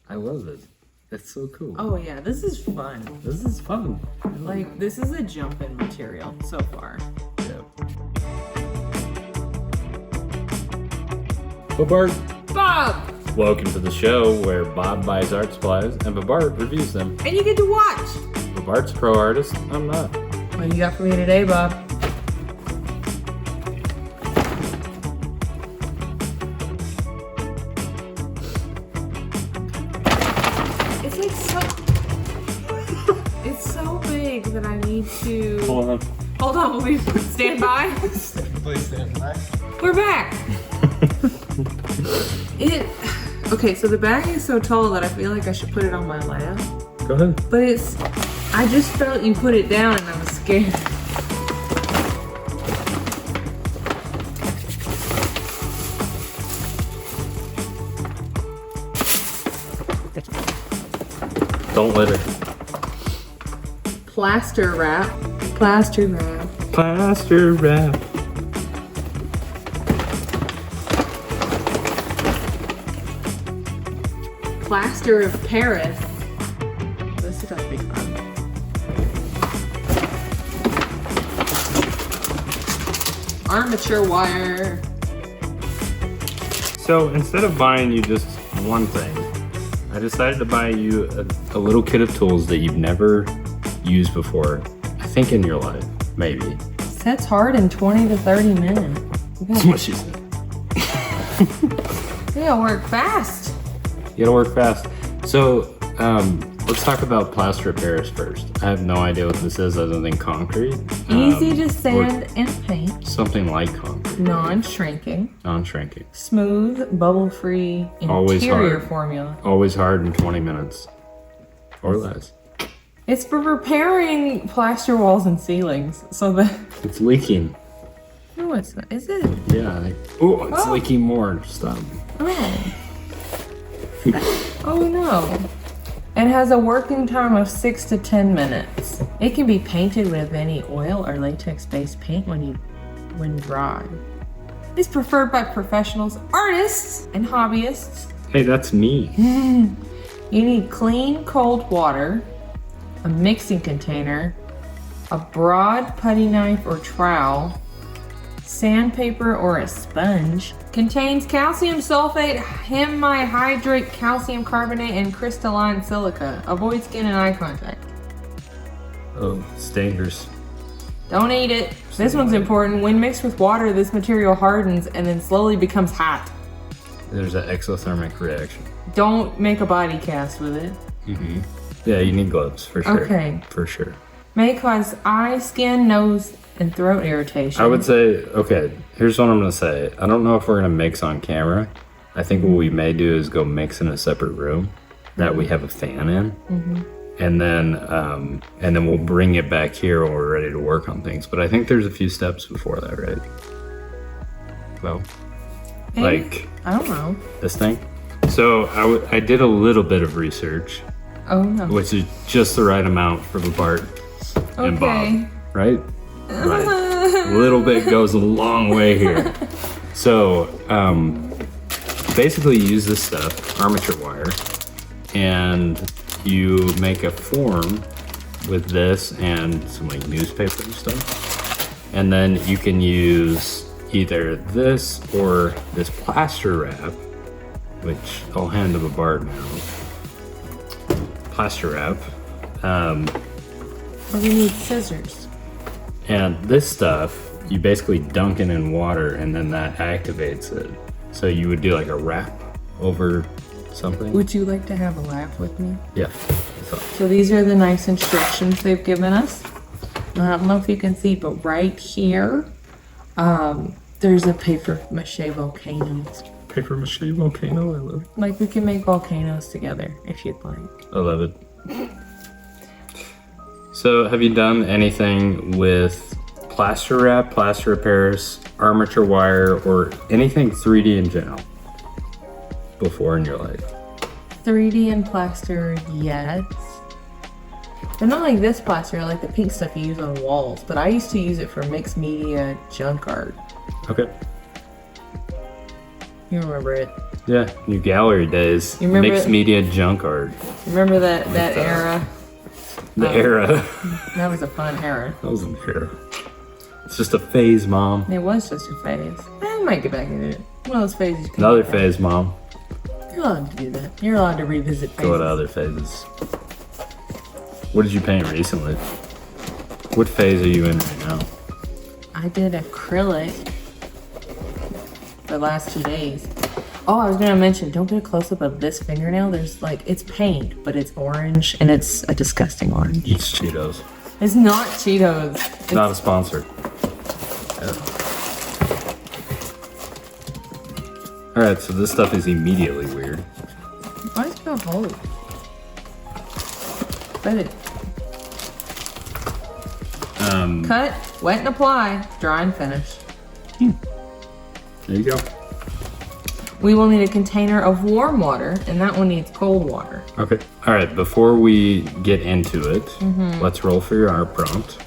I love it. It's so cool. Oh yeah, this is fun. This is fun. Like, this is a jump-in material so far. Yeah. Bobart. Bob! Welcome to the show where Bob buys art supplies and Bobart reviews them. And you get to watch! Bobart's a pro artist. I'm not. What do you got for me today, Bob? It's like so... It's so big that I need to... Hold on. Hold on, will we stand by? Please stand by. We're back! Okay, so the bag is so tall that I feel like I should put it on my lap. Go ahead. But I just felt you put it down and I was scared. Don't let her. Plaster wrap. Plaster wrap. Plaster wrap. Plaster of Paris. This is gonna be fun. Armature wire. So instead of buying you just one thing, I decided to buy you a little kit of tools that you've never used before. I think in your life, maybe. Sets hard in 20 to 30 minutes. That's what she said. You gotta work fast. You gotta work fast. So, let's talk about plaster of Paris first. I have no idea what this is other than concrete. Easy to sand and paint. Something like concrete. Non-shrinking. Non-shrinking. Smooth, bubble-free Always interior hard. formula. Always hard in 20 minutes. Or less. It's for repairing plaster walls and ceilings. So that... It's leaking. No, it's not. Is it? Yeah. Oh, it's leaking more. Stop. Oh. Oh no. It has a working time of 6 to 10 minutes. It can be painted with any oil or latex-based paint when dry. It's preferred by professionals, artists, and hobbyists. Hey, that's me. You need clean, cold water, a mixing container, a broad putty knife or trowel, sandpaper or a sponge. Contains calcium sulfate, hemihydrate calcium carbonate, and crystalline silica. Avoid skin and eye contact. Oh, it's dangerous. Don't eat it. This one's important. When mixed with water, this material hardens and then slowly becomes hot. There's an exothermic reaction. Don't make a body cast with it. Mm-hmm. Yeah, you need gloves for sure. Okay. For sure. May cause eye, skin, nose, and throat irritation. I would say, okay, here's what I'm gonna say. I don't know if we're gonna mix on camera. I think what we may do is go mix in a separate room that we have a fan in. And then we'll bring it back here when we're ready to work on things. But I think there's a few steps before that, right? Well, like I don't know. this thing. So I did a little bit of research, Oh no. which is just the right amount for Bobart and Bob, right? Right. A little bit goes a long way here. So basically you use this stuff, armature wire, and you make a form with this and some like newspaper and stuff. And then you can use either this or this plaster wrap, which I'll hand to Bobart now. Plaster wrap. We need scissors. And this stuff, you basically dunk it in water and then that activates it. So you would do like a wrap over something. Would you like to have a laugh with me? Yeah. So these are the nice instructions they've given us. I don't know if you can see, but right here, there's a paper mache volcano. Paper mache volcano, I love it. Like we can make volcanoes together if you'd like. I love it. So have you done anything with plaster wrap, plaster of Paris, armature wire, or anything 3D in general before in your life? 3D and plaster, yes. But not like this plaster, like the pink stuff you use on walls. But I used to use it for mixed media junk art. Okay. You remember it? Yeah, new gallery days. You remember Mixed media junk art. Remember that era? The era. That was a fun era. That was an era. It's just a phase, Mom. It was just a phase. I might get back into it. One of those phases. Another phase, Mom. You're allowed to do that. You're allowed to revisit phases. Go to other phases. What did you paint recently? What phase are you in right now? I did acrylic the last 2 days. Oh, I was gonna mention, don't get a close-up of this fingernail. There's like, it's paint, but it's orange, and it's a disgusting orange. It's Cheetos. It's not Cheetos. It's Not a sponsor. Alright, so this stuff is immediately weird. Why is it a hole? Bet it. Cut, wet and apply, dry and finish. There you go. We will need a container of warm water, and that one needs cold water. Okay. Alright, before we get into it, let's roll for your art prompt.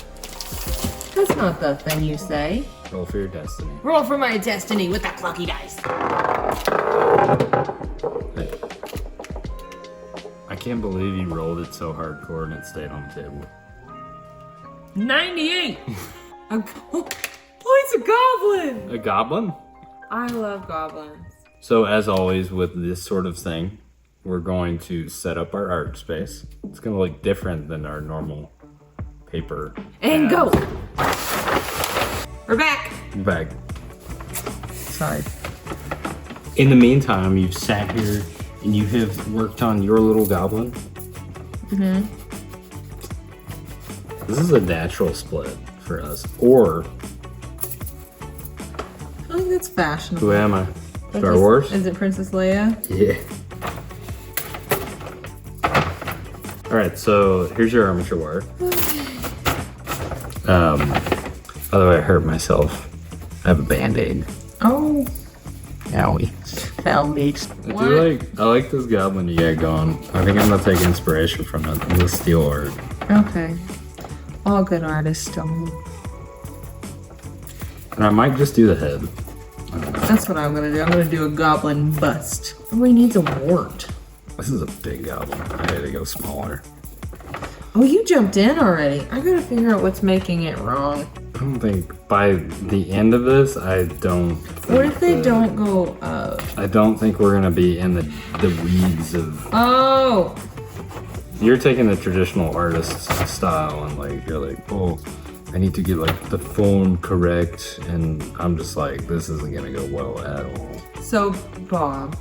That's not the thing you say. Roll for your destiny. Roll for my destiny with the plucky dice. Hey. I can't believe you rolled it so hardcore and it stayed on the table. 98! Oh, it's a goblin! A goblin? I love goblins. So as always with this sort of thing, we're going to set up our art space. It's going to look different than our normal paper. And ads. go! We're back! Back. Sorry. In the meantime, you've sat here and you have worked on your little goblin. This is a natural split for us. Or, I feel like that's fashionable. who am I? Star Wars? Is it Princess Leia? Yeah. Alright, so here's your armature wire. By the way, I hurt myself. I have a band-aid. Oh. Owie. Found me. I like this goblin you got going. I think I'm gonna take inspiration from it. I'm gonna steal art. Okay. All good artists stumble. And I might just do the head. That's what I'm gonna do. I'm gonna do a goblin bust. Oh, he needs a wart. This is a big goblin. I had to go smaller. Oh, you jumped in already. I gotta figure out what's making it wrong. I don't think by the end of this, I don't. What if they don't go I don't think we're gonna be in the weeds of. Oh! You're taking the traditional artist style and like you're like, oh, I need to get like the phone correct, and I'm just like, this isn't gonna go well at all. So, Bob,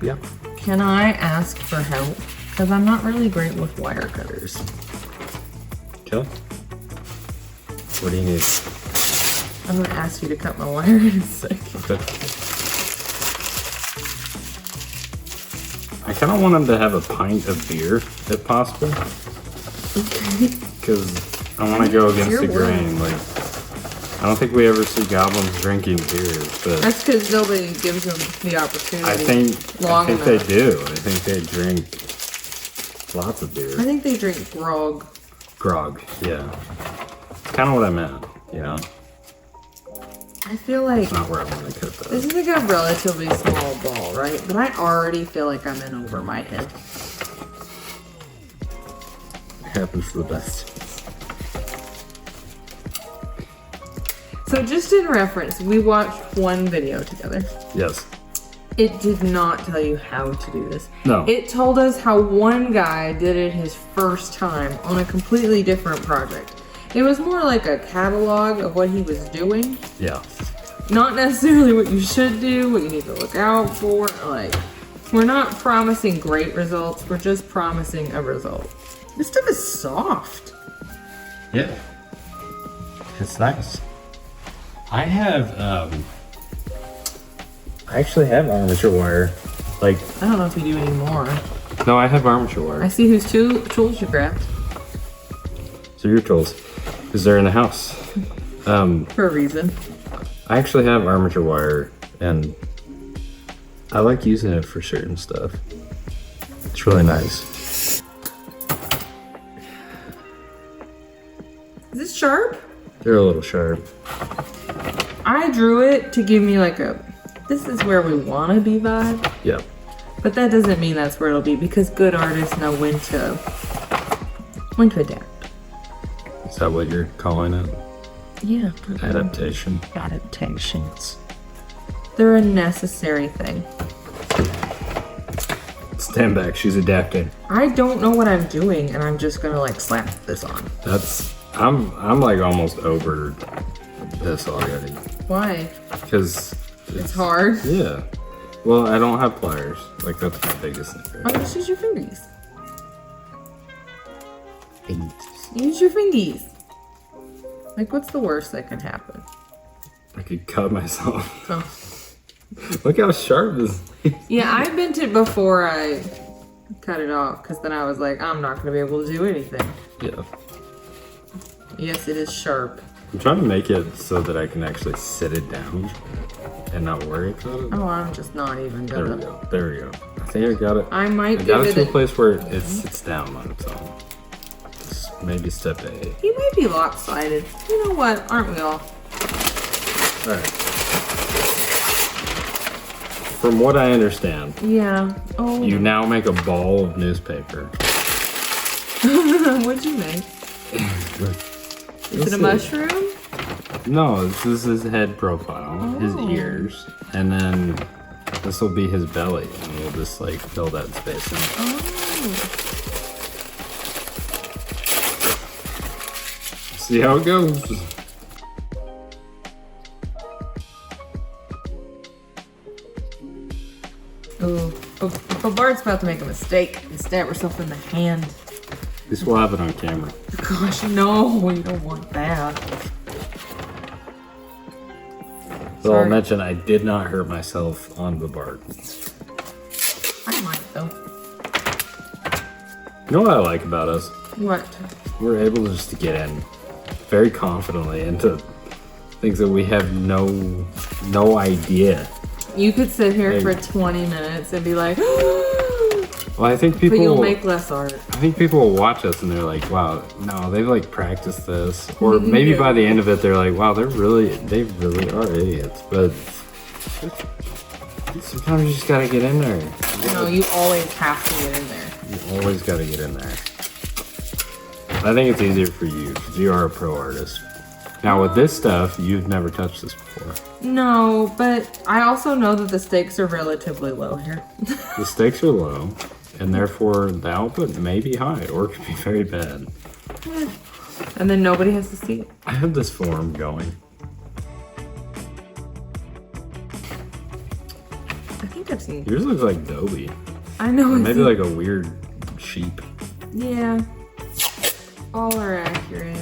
Yeah. can I ask for help? Because I'm not really great with wire cutters. Okay. What do you need? I'm gonna ask you to cut my wire in a second. Okay. I kind of want him to have a pint of beer, if possible. Okay. Because I want to go against Your the grain. Like, I don't think we ever see goblins drinking beer, but That's because nobody gives them the opportunity. I think they enough. do. I think they drink lots of beer. I think they drink grog. Grog, yeah. Kind of what I meant, you know? I feel like Not where I want to cut that. this is like a relatively small ball, right? But I already feel like I'm in over my head. It happens to the best. So just in reference, we watched one video together. Yes. It did not tell you how to do this. No. It told us how one guy did it his first time on a completely different project. It was more like a catalog of what he was doing. Yeah. Not necessarily what you should do, what you need to look out for. Like, we're not promising great results, we're just promising a result. This stuff is soft. Yeah. It's nice. I have, I actually have armature wire. Like, I don't know if you do anymore. no, I have armature wire. I see whose tools you grabbed. So your tools, because they're in the house. For a reason. I actually have armature wire, and I like using it for certain stuff. It's really nice. Is this sharp? They're a little sharp. I drew it to give me like a This is where we want to be vibe, Yep. but that doesn't mean that's where it'll be because good artists know when to adapt. Is that what you're calling it? Yeah. Adaptation. Adaptations. They're a necessary thing. Stand back, she's adapting. I don't know what I'm doing, and I'm just gonna like slap this on. I'm like almost over this already. Why? Because It's hard. Yeah. Well, I don't have pliers. Like that's my biggest thing. Oh, just use your fingies. Use your fingies. Like, what's the worst that can happen? I could cut myself. Oh. Look how sharp this is. Yeah, I bent it before I cut it off, because then I was like, I'm not gonna be able to do anything. Yeah. Yes, it is sharp. I'm trying to make it so that I can actually sit it down and not worry about it. Oh, I'm just not even There we gonna. go. There we go. I think I got it. I might I give got it it to a a. place where it sits down on its own. It's maybe step A. He might be lopsided. You know what? Aren't we all? Alright. From what I understand, Yeah. Oh. you now make a ball of newspaper. What'd you make? Is it a mushroom? No, this is his head profile, his ears, and then this will be his belly, and we'll just like fill that space in. Oh. See how it goes. Ooh. But Bart's about to make a mistake and stab herself in the hand. At least we'll have it on camera. Gosh, no, we don't want that. So I'll Sorry. mention I did not hurt myself on BobArt. I might though. You know what I like about us? What? We're able just to get in very confidently into things that we have no idea. You could sit here Hey. for 20 minutes and be like, Well, I think but people. you'll make less art. I think people will watch us and they're like, "Wow, no, they've like practiced this," or maybe Yeah. by the end of it, they're like, "Wow, they really are idiots." But sometimes you just gotta get in there. No, you always have to get in there. You always gotta get in there. I think it's easier for you because you are a pro artist. Now with this stuff, you've never touched this before. No, but I also know that the stakes are relatively low here. The stakes are low, and therefore the output may be high or it could be very bad. And then nobody has to see it. I have this form going. I think I've seen. Yours looks like Dobie. I know. I've Maybe seen- like a weird sheep. Yeah. All are accurate.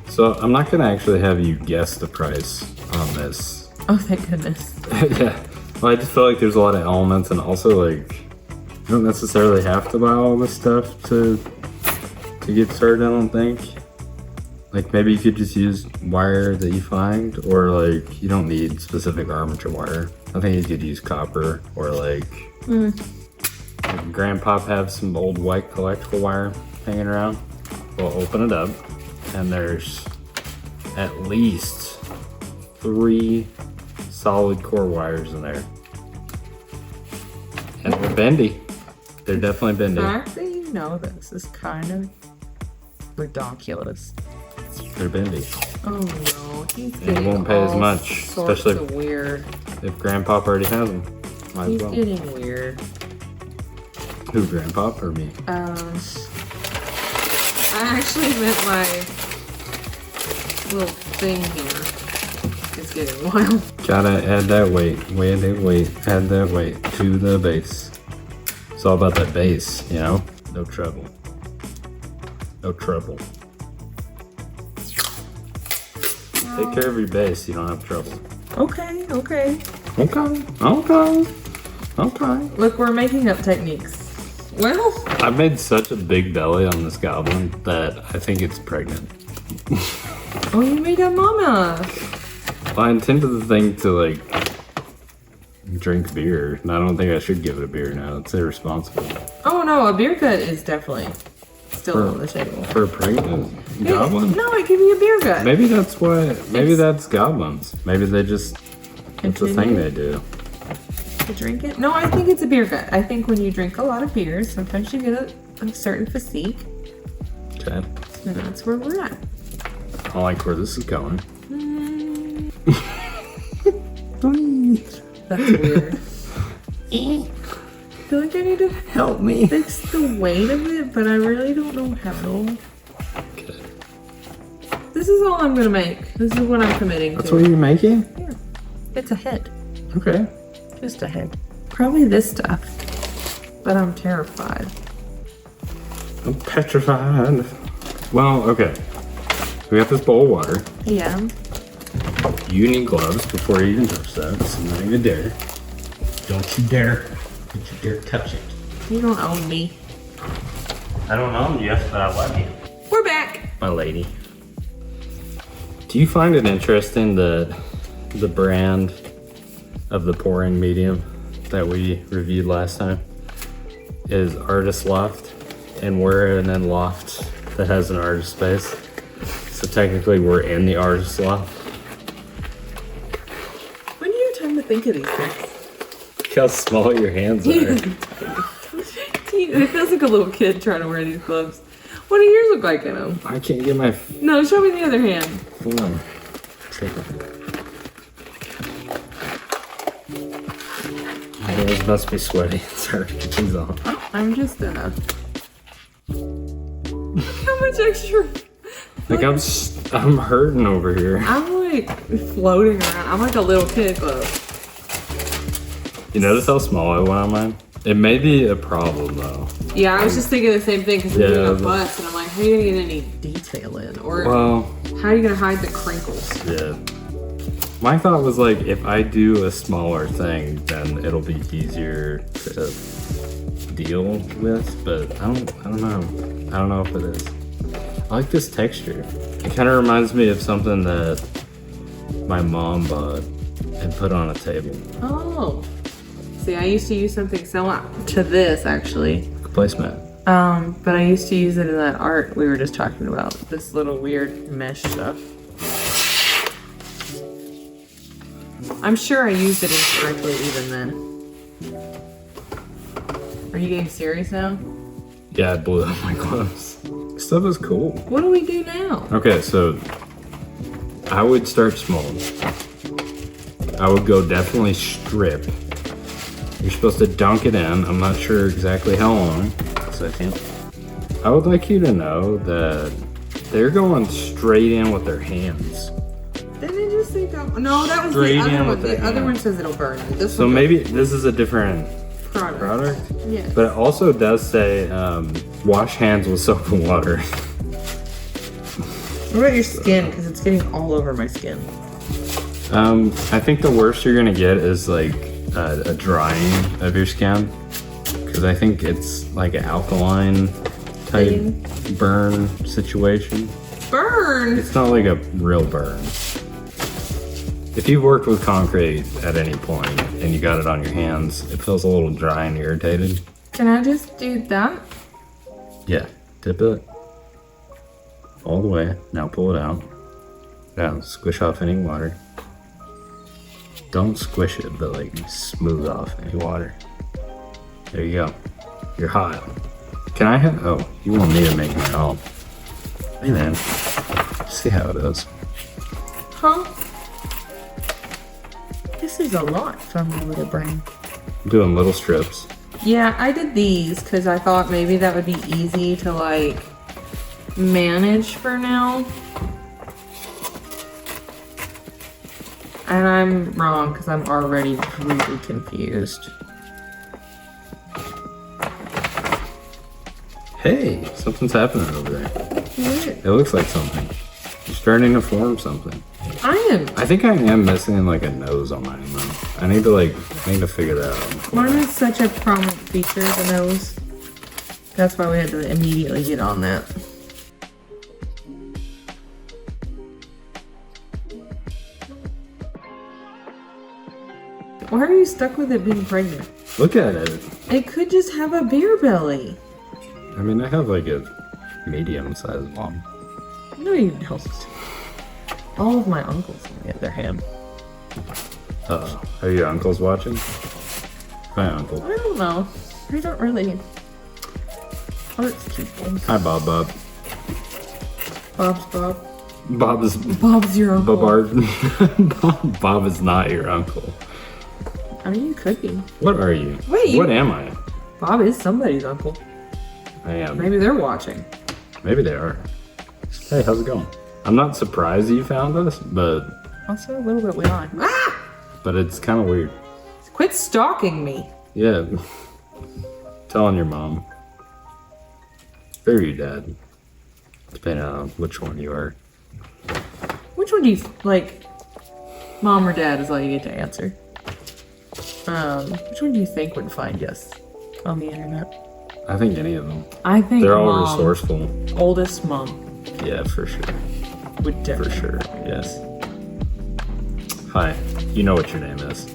So I'm not gonna actually have you guess the price on this. Oh, thank goodness. Yeah. Well, I just feel like there's a lot of elements, and also like you don't necessarily have to buy all this stuff to get started. I don't think. Like maybe you could just use wire that you find, or like you don't need specific armature wire. I think you could use copper, or like Grandpop have some old white electrical wire hanging around. We'll open it up, and there's at least 3 solid core wires in there. And they're bendy. They're definitely The bendy. fact that you know this is kind of ridiculous. They're bendy. Oh no, he's And getting it won't pay as all much, sorts especially of weird. if Grandpop already has them. Might He's as well. getting weird. Who, Grandpop or me? I actually meant my little thing here. It's getting wild. Gotta add that weight. Add that weight to the bass. It's all about that bass, you know? No trouble. No trouble. Take care of your bass, you don't have trouble. Okay. Okay. Look, we're making up techniques. Well, I've made such a big belly on this goblin that I think it's pregnant. oh, you made a mama. I intended the thing to like drink beer, and I don't think I should give it a beer now. It's irresponsible. Oh no, a beer gut is definitely still on the table. For a pregnant goblin? No, I give you a beer gut. Maybe that's why. Maybe that's goblins. Maybe they just. It's a thing Continue. they do. to drink it. No, I think it's a beer gut. I think when you drink a lot of beers, sometimes you get a certain physique. Okay. And that's where we're at. I like where this is going. That's weird. I feel like I need to Help me. fix the weight of it, but I really don't know how. Okay. This is all I'm gonna make. This is what I'm committing That's to. what you're making? Yeah. It's a head. Okay. Just a head. Probably this stuff. But I'm terrified. I'm petrified. Well, okay. We got this bowl of water. Yeah. You need gloves before you even touch that, so not even dare. Don't you dare. Don't you dare touch it. You don't own me. I don't know you, but I love you. We're back. My lady. Do you find it interesting that the brand of the pouring medium that we reviewed last time is Artist Loft, and we're in a loft that has an artist space? So technically we're in the artist loft. When do you have time to think of these things? Look how small your hands are. It feels like a little kid trying to wear these gloves. What do yours look like in them? I can't get my No, show me the other hand. phone. My hands must be sweaty. Sorry, get these on. I'm just How much extra? Like I'm hurting over here. I'm like floating around. I'm like a little kid glove. You notice how small I went on mine? It may be a problem though. Yeah, I was just thinking the same thing because I'm Yeah, doing a but- bust and I'm like, how are you gonna get any detail in? Or Well, how are you gonna hide the crinkles? yeah. My thought was like, if I do a smaller thing, then it'll be easier to deal with. But I don't know. I don't know if it is. I like this texture. It kind of reminds me of something that my mom bought and put on a table. Oh. See, I used to use something similar to this actually. Placemat. But I used to use it in that art we were just talking about. This little weird mesh stuff. I'm sure I used it incorrectly even then. Are you getting serious now? Yeah, I blew up my gloves. Stuff is cool. What do we do now? Okay, so I would start small. I would go definitely strip. You're supposed to dunk it in. I'm not sure exactly how long, so I can't. I would like you to know that they're going straight in with their hands. Didn't it just say that? No, that was Straight the other in one. with The that other hand. one says it'll burn. This So one maybe this is a different product. product, Yeah. but it also does say wash hands with soap and water. What about your skin? Because it's getting all over my skin. I think the worst you're gonna get is like a drying of your skin, because I think it's like an alkaline type Thing. burn situation. Burn! It's not like a real burn. If you've worked with concrete at any point and you got it on your hands, it feels a little dry and irritated. Can I just do that? Yeah, dip it all the way. Now pull it out. Now squish off any water. Don't squish it, but like smooth off any water. There you go. You're hot. Can I have? Oh, you want me to make my own? Hey man, see how it is. Huh? This is a lot for my little brain. I'm doing little strips. Yeah, I did these because I thought maybe that would be easy to like manage for now. And I'm wrong because I'm already really confused. Hey, something's happening over there. What? It looks like something. You're starting to form something. I am. I think I am missing like a nose on mine though. I need to figure that out. Mine is such a prominent feature, the nose. That's why we had to immediately get on that. Why are you stuck with it being pregnant? Look at it. It could just have a beer belly. I mean, I have like a medium-sized one. No, you don't. All of my uncles, on the other hand. Are your uncles watching? Hi, Uncle. I don't know. I don't really. Art's cute. Hi, Bob. Bob's Bob. Bob's your uncle. Bobart. Bob is not your uncle. I mean, you could be. What are you? Wait, What am I? Bob is somebody's uncle. I am. Maybe they're watching. Maybe they are. Hey, how's it going? I'm not surprised you found us, but Also, a little bit we are. Ah! but it's kind of weird. Quit stalking me. Yeah. Telling your mom. Or your dad. Depending on which one you are. Which one do you like? Mom or dad is all you get to answer. Which one do you think would find us on the internet? I think any of them. I think They're all Mom, resourceful. oldest mom, Yeah, for sure. would For definitely. sure. Yes. Hi. You know what your name is.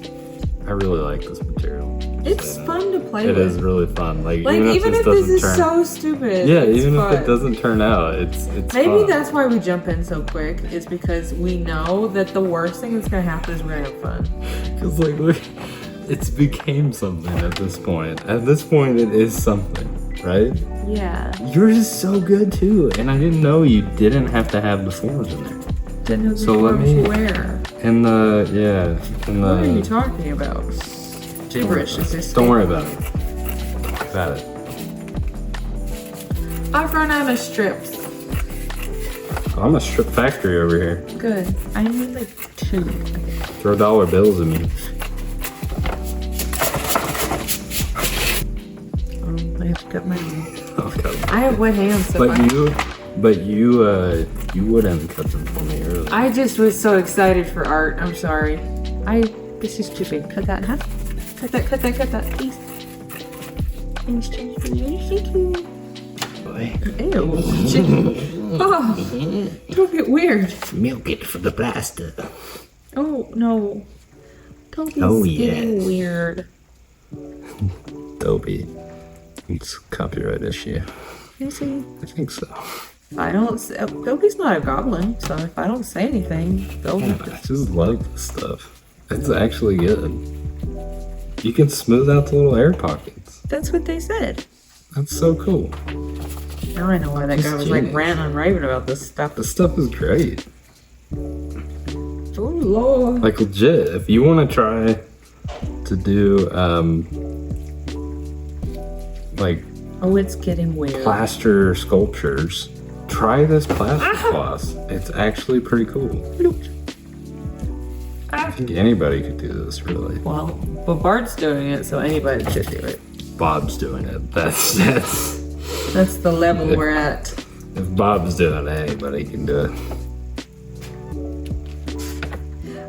I really like this material. It's fun to play It with. is really fun. Like Even if this doesn't is turn, so stupid. yeah, it's even fun. if it doesn't turn out, it's Maybe fun. that's why we jump in so quick. Is because we know that the worst thing that's gonna happen is we're gonna have fun. Because like, look, it's became something at this point. At this point, it is something, right? Yeah. Yours is so good too, and I didn't know you didn't have to have the forms in there. Didn't know So let which me- where. In the in What are you the. talking about? Gibberish is just. Don't worry about it. Got it. I've run out of strips. I'm a strip factory over here. Good. I need like 2. Throw dollar bills at me. I have to cut my own. Okay. I have wet hands. So But you wouldn't cut them for me earlier. I just was so excited for art. I'm sorry. This is stupid. Cut that in half. Cut that, please. Things change for you. Thank you. Boy. Ew. Chicken. Oh, don't get weird. Milk it for the pasta. Oh, no. Don't be Oh, getting yes. weird. Dobie. It's a copyright issue. You see? I think so. I don't say, Dobie's not a goblin, so if I don't say anything, Dobie. I just love this stuff. It's actually good. You can smooth out the little air pockets. That's what they said. That's so cool. Now I know why that Just guy was like genius. ranting and raving about this stuff. This stuff is great. Oh Lord. Like legit, if you want to try to do like Oh, it's getting weird. plaster sculptures, try this plaster floss. It's actually pretty cool. I think anybody could do this, really. Well, BobartBob's doing it, so anybody should do it. Bob's doing it. That's That's the level we're at. if Bob's doing it, anybody can do it.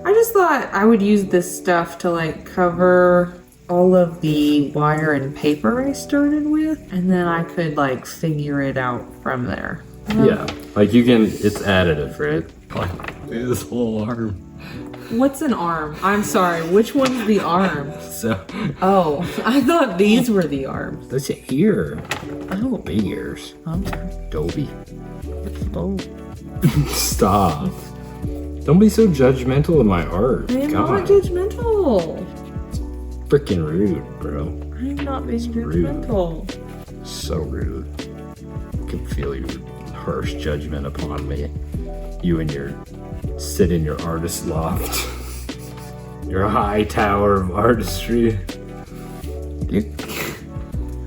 I just thought I would use this stuff to like cover all of the wire and paper I started with, and then I could like figure it out from there. Yeah, like you can. It's additive, right? Like this whole arm. What's an arm? I'm sorry, which one's the arm? So Oh, I thought these were the arms. that's an ear. Oh, Big ears. I'm sorry. Dobie. Oh. Stop. Don't be so judgmental of my art. I am God. not judgmental. Freaking rude, bro. I'm not being rude. judgmental. So rude. I can feel your harsh judgment upon me. You and your sit in your artist loft. Your high tower of artistry.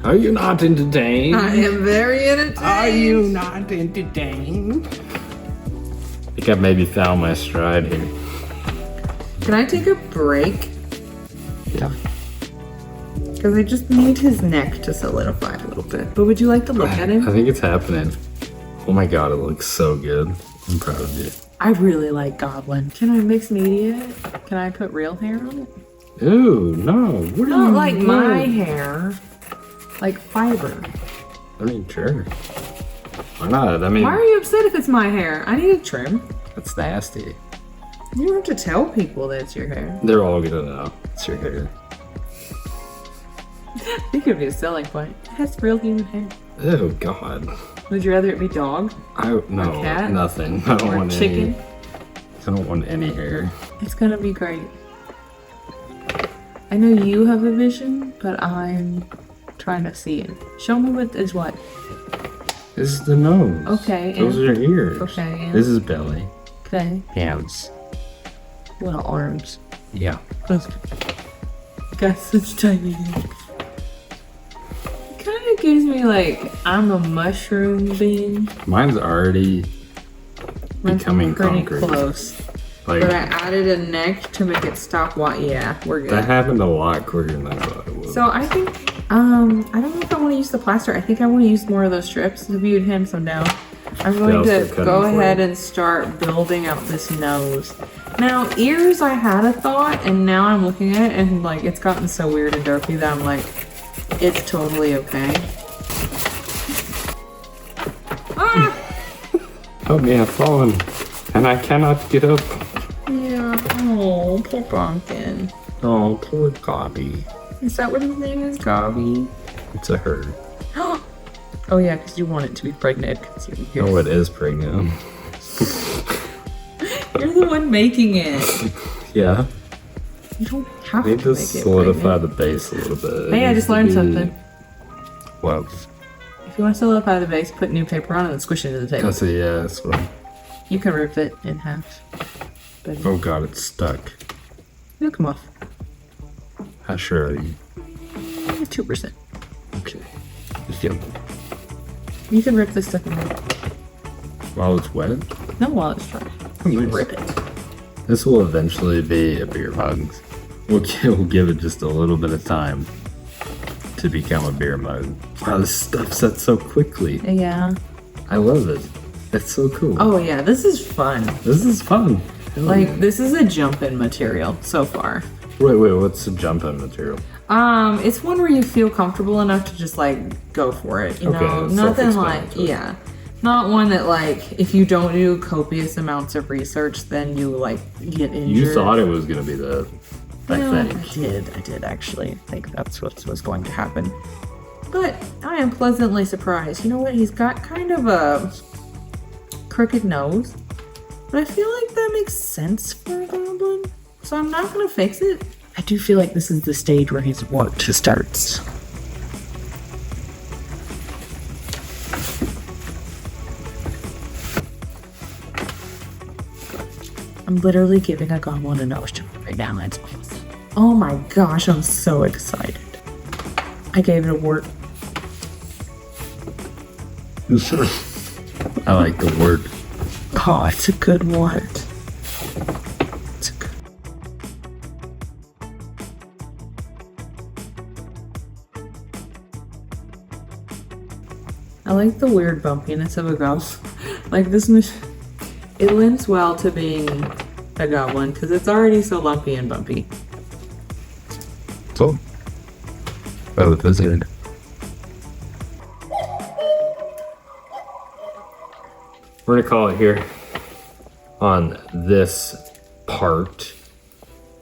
Are you not entertained? I am very entertained. Are you not entertained? I think I maybe found my stride here. Can I take a break? Yeah. Because I just need his neck to solidify a little bit. But would you like to look at I him? think it's happening. Oh my god, it looks so good. I'm proud of you. I really like Goblin. Can I mix media? Can I put real hair on it? Ooh, no. What are Not you like doing? my hair. Like fiber. I mean, sure. Why not? I mean, Why are you upset if it's my hair? I need a trim. that's nasty. You don't have to tell people that it's your hair. They're all gonna know it's your hair. It could be a selling point. It has real human hair. Oh god. Would you rather it be dog No, cat? nothing. I don't or want chicken? any. I don't want any hair. It's gonna be great. I know you have a vision, but I'm trying to see it. Show me what is what. This is the nose. Okay. Those are ears. Okay. And This is belly. okay. Hands. Little arms. Yeah. Got such tiny hands. It kind of gives me like I'm a mushroom being. Mine's already becoming pretty concrete. close. Like, But I added a neck to make it stop. Yeah, we're good. that happened a lot quicker than I thought it would. So I think, I don't know if I want to use the plaster. I think I want to use more of those strips. If you'd hand some down, I'm going I'll to start cutting go for ahead you. and start building out this nose. Now, ears, I had a thought, and now I'm looking at it, and like it's gotten so weird and derpy that I'm like, it's totally okay. Ah! Help me, I've fallen. And I cannot get up. Yeah. Oh, poor pumpkin. Oh, poor Gobby. Is that what his name is, Gobby? It's a her. Oh yeah, because you want it to be pregnant. 'Cause you're, Oh, it is pregnant. you're the one making it. Yeah. You don't have I need to to make it solidify pregnant. the base a little bit. Hey, I just learned something. What? If you want to solidify the base, put new paper on it and squish it into the table. That's a yes. You can rip it in half. But Oh god, it's stuck. it'll come off. How sure are you? 2%. Okay. Yep. You can rip this stuff in half. While it's wet? No, while it's dry. You can Nice. rip it. This will eventually be a beer mug. We'll give it just a little bit of time to become a beer mug. Wow, this stuff sets so quickly. Yeah. I love it. It's so cool. Oh yeah, this is fun. This is fun. Hell Like, yeah. this is a jump-in material so far. Wait, what's the jump-in material? It's one where you feel comfortable enough to just like go for it. You Okay, know, nothing like self-explanatory. not one that like if you don't do copious amounts of research, then you like get injured. You thought it was gonna be the. I Well, think. I did actually think that's what was going to happen. But I am pleasantly surprised. You know what? He's got kind of a crooked nose, but I feel like that makes sense for a goblin. So I'm not gonna fix it. I do feel like this is the stage where his work starts. I'm literally giving a goblin a nose job right now. That's awesome. Oh my gosh, I'm so excited. I gave it a wart. I like the word. Oh, it's a good wart. It's a good. I like the weird bumpiness of a goblin. Like this, it lends well to being a goblin because it's already so lumpy and bumpy. So. Well, it is good. We're gonna call it here on this part.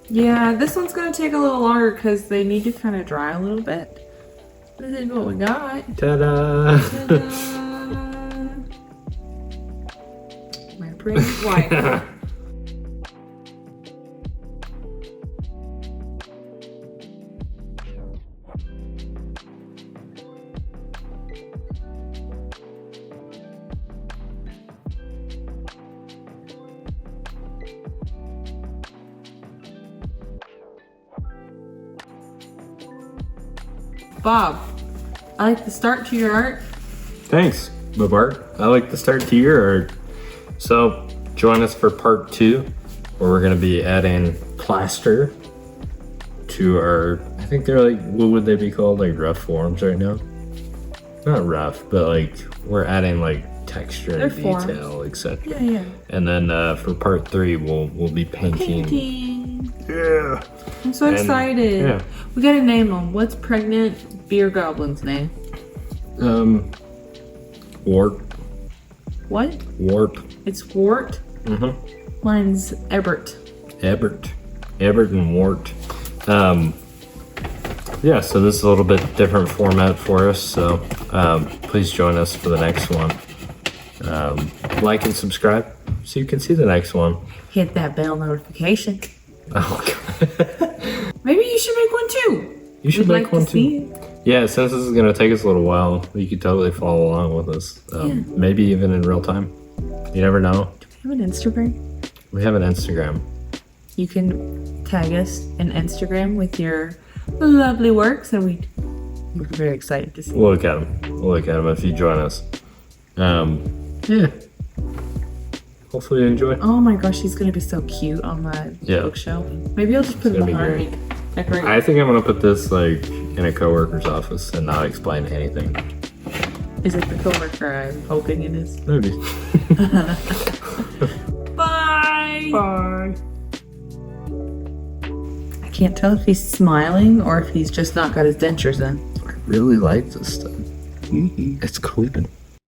Yeah, this one's gonna take a little longer because they need to kind of dry a little bit. This is what we got. Ta-da! Ta-da! My pretty wife. Bob, I like the start to your art. Thanks, BobArt. I like the start to your art. So, join us for part 2, where we're gonna be adding plaster to our, I think they're like, what would they be called? Like rough forms right now? Not rough, but like, we're adding like texture and They're forms. detail, etc. Yeah, yeah. And then for part 3, we'll be painting. Painting. Yeah. I'm so And, excited. yeah. We gotta name them. What's pregnant beer goblin's name? Wart. What? Wart. It's Wart. Mm-hmm. Mine's Ebert. Ebert and Wart. Yeah, so this is a little bit different format for us, so please join us for the next one. Like and subscribe so you can see the next one. Hit that bell notification. Oh, God. Maybe you should make one too. You should We'd make like one to see too. it. Yeah, since this is gonna take us a little while, you could totally follow along with us. Maybe even in real time. You never know. Do we have an Instagram? We have an Instagram. You can tag us in Instagram with your lovely works, and we're very excited to see. We'll look at them. We'll look at them if you join us. Yeah. Hopefully you enjoy. Oh my gosh, she's gonna be so cute on my bookshelf. Maybe I'll just put it gonna be behind great. me. Decorate. I think I'm gonna put this like in a coworker's office and not explain anything. Is it the coworker I'm hoping it is? Maybe. Bye. Bye. I can't tell if he's smiling or if he's just not got his dentures in. I really like this stuff. It's cool.